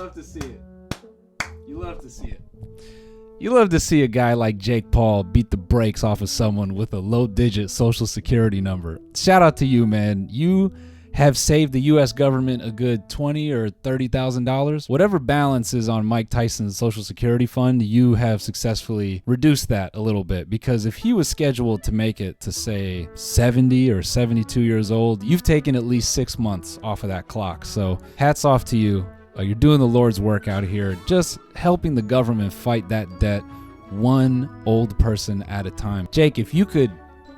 love to see it. You love to see it. You love to see a guy like Jake Paul beat the brakes off of someone with a low-digit social security number. Shout out to you, man. You have saved the U.S. government a good $20,000 or $30,000. Whatever balance is on Mike Tyson's social security fund, you have successfully reduced that a little bit, because if he was scheduled to make it to, say, 70 or 72 years old, you've taken at least 6 months off of that clock. So hats off to you. You're doing the Lord's work out here, just helping the government fight that debt one old person at a time. Jake, if you could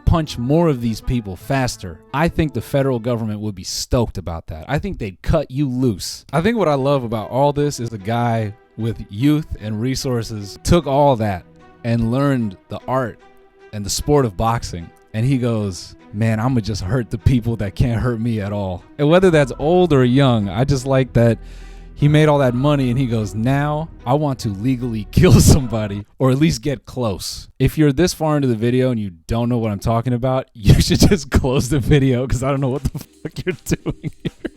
punch more of these people faster, I think the federal government would be stoked about that. I think they'd cut you loose. I think what I love about all this is the guy with youth and resources took all that and learned the art and the sport of boxing. And he goes, man, I'm gonna just hurt the people that can't hurt me at all. And whether that's old or young, I just like that he made all that money and he goes, now I want to legally kill somebody, or at least get close. If you're this far into the video and you don't know what I'm talking about, you should just close the video, because I don't know what the fuck you're doing here.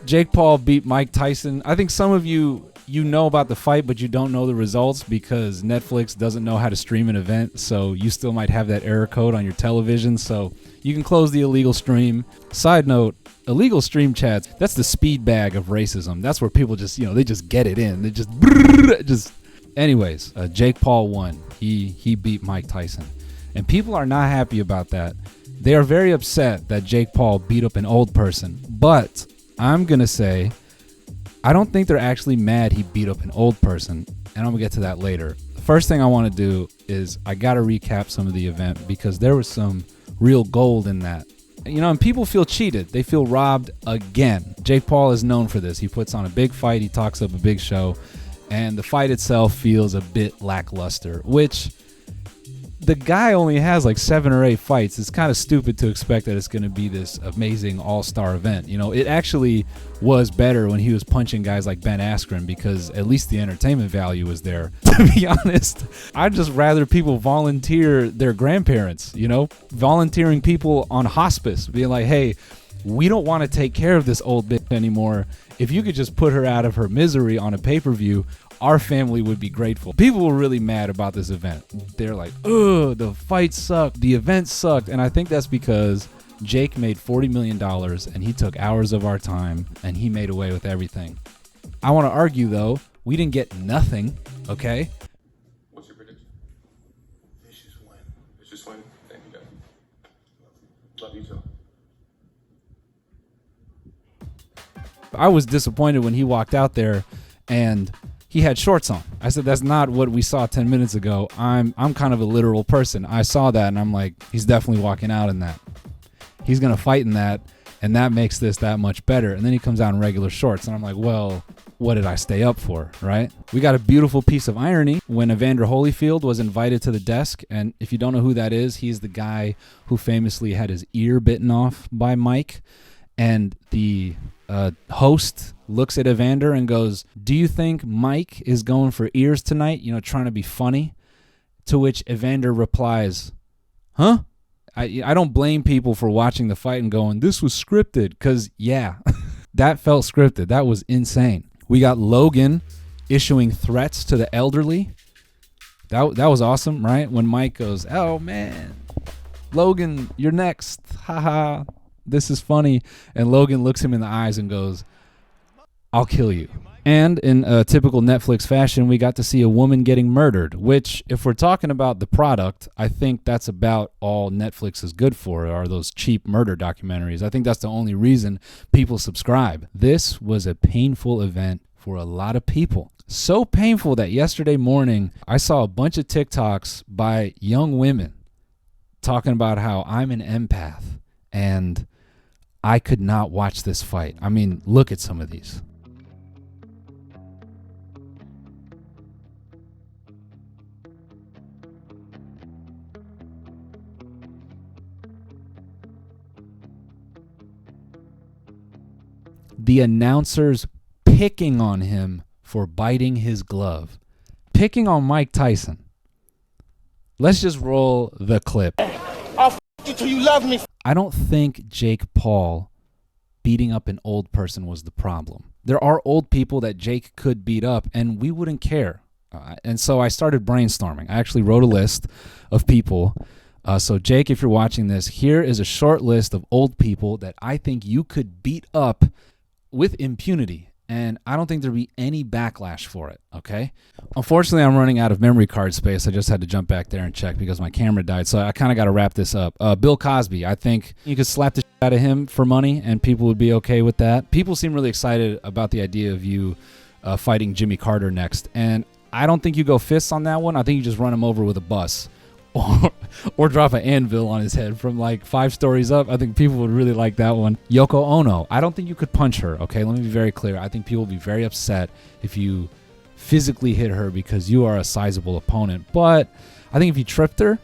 Jake Paul beat Mike Tyson. I think some of you know about the fight, but you don't know the results because Netflix doesn't know how to stream an event, so you still might have that error code on your television, so you can close the illegal stream. Side note, illegal stream chats, that's the speed bag of racism. That's where people just, they just get it in. They just anyways, Jake Paul won. He beat Mike Tyson. And people are not happy about that. They are very upset that Jake Paul beat up an old person. But I'm going to say, I don't think they're actually mad he beat up an old person. And I'm going to get to that later. The first thing I want to do is I got to recap some of the event, because there was some real gold in that. And people feel cheated. They feel robbed again. Jake Paul is known for this. He puts on a big fight. He talks up a big show. And the fight itself feels a bit lackluster, which the guy only has like 7 or 8 fights. It's kind of stupid to expect that it's going to be this amazing all-star event. It actually was better when he was punching guys like Ben Askren, because at least the entertainment value was there. To be honest, I'd just rather people volunteer their grandparents, volunteering people on hospice, being like, hey, we don't want to take care of this old bitch anymore. If you could just put her out of her misery on a pay-per-view, our family would be grateful. People were really mad about this event. They're like, ugh, the fight sucked, the event sucked. And I think that's because Jake made $40 million and he took hours of our time and he made away with everything. I want to argue, though, we didn't get nothing, okay? What's your prediction? Vicious win. Vicious win? Thank you, Dad. Love you, too. I was disappointed when he walked out there and he had shorts on. I said, that's not what we saw 10 minutes ago. I'm kind of a literal person. I saw that and I'm like, he's definitely walking out in that. He's going to fight in that, and that makes this that much better. And then he comes out in regular shorts and I'm like, well, what did I stay up for, right? We got a beautiful piece of irony when Evander Holyfield was invited to the desk. And if you don't know who that is, he's the guy who famously had his ear bitten off by Mike. And the host looks at Evander and goes, do you think Mike is going for ears tonight? Trying to be funny. To which Evander replies, huh? I don't blame people for watching the fight and going, this was scripted. Because, yeah, that felt scripted. That was insane. We got Logan issuing threats to the elderly. That was awesome, right? When Mike goes, oh, man, Logan, you're next. Haha. This is funny. And Logan looks him in the eyes and goes, I'll kill you. And in a typical Netflix fashion, we got to see a woman getting murdered, which, if we're talking about the product, I think that's about all Netflix is good for, are those cheap murder documentaries. I think that's the only reason people subscribe. This was a painful event for a lot of people. So painful that yesterday morning, I saw a bunch of TikToks by young women talking about how I'm an empath and I could not watch this fight. I mean, look at some of these. The announcers picking on him for biting his glove. Picking on Mike Tyson. Let's just roll the clip. I'll f*** you till you love me. I don't think Jake Paul beating up an old person was the problem. There are old people that Jake could beat up, and we wouldn't care. And so I started brainstorming. I actually wrote a list of people. So Jake, if you're watching this, here is a short list of old people that I think you could beat up with impunity. And I don't think there'd be any backlash for it, okay? Unfortunately, I'm running out of memory card space. I just had to jump back there and check because my camera died. So I kind of got to wrap this up. Bill Cosby, I think you could slap the shit out of him for money and people would be okay with that. People seem really excited about the idea of you fighting Jimmy Carter next. And I don't think you go fists on that one. I think you just run him over with a bus or drop an anvil on his head from like 5 stories up. I think people would really like that one. Yoko Ono, I don't think you could punch her, okay? Let me be very clear. I think people would be very upset if you physically hit her because you are a sizable opponent. But I think if you tripped her,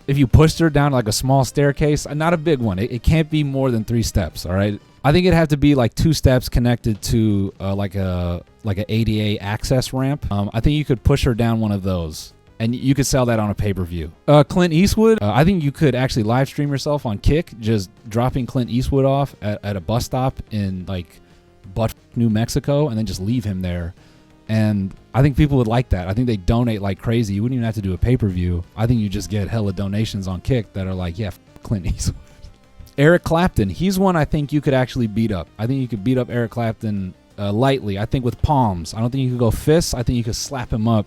if you pushed her down like a small staircase, not a big one. It can't be more than 3 steps, all right? I think it'd have to be like 2 steps connected to like a ADA access ramp. I think you could push her down one of those, and you could sell that on a pay-per-view. Clint Eastwood, I think you could actually live stream yourself on Kick, just dropping Clint Eastwood off at a bus stop in like New Mexico, and then just leave him there. And I think people would like that. I think they donate like crazy. You wouldn't even have to do a pay-per-view. I think you just get hella donations on Kick that are like, yeah, Clint Eastwood. Eric Clapton, he's one I think you could actually beat up. I think you could beat up Eric Clapton lightly. I think with palms. I don't think you could go fists. I think you could slap him up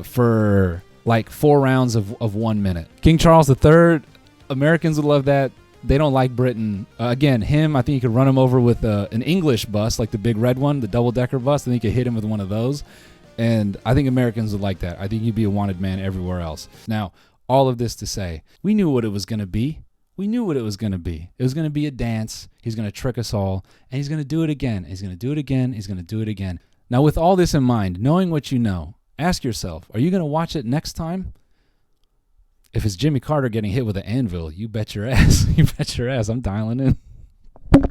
for like 4 rounds of 1 minute. King Charles III, Americans would love that. They don't like Britain. Again, him, I think you could run him over with an English bus, like the big red one, the double-decker bus. I think you could hit him with one of those. And I think Americans would like that. I think you'd be a wanted man everywhere else. Now, all of this to say, we knew what it was going to be. We knew what it was going to be. It was going to be a dance. He's going to trick us all, and he's going to do it again. He's going to do it again. He's going to do it again. Now, with all this in mind, knowing what you know, ask yourself, are you going to watch it next time? If it's Jimmy Carter getting hit with an anvil, you bet your ass. You bet your ass. I'm dialing in.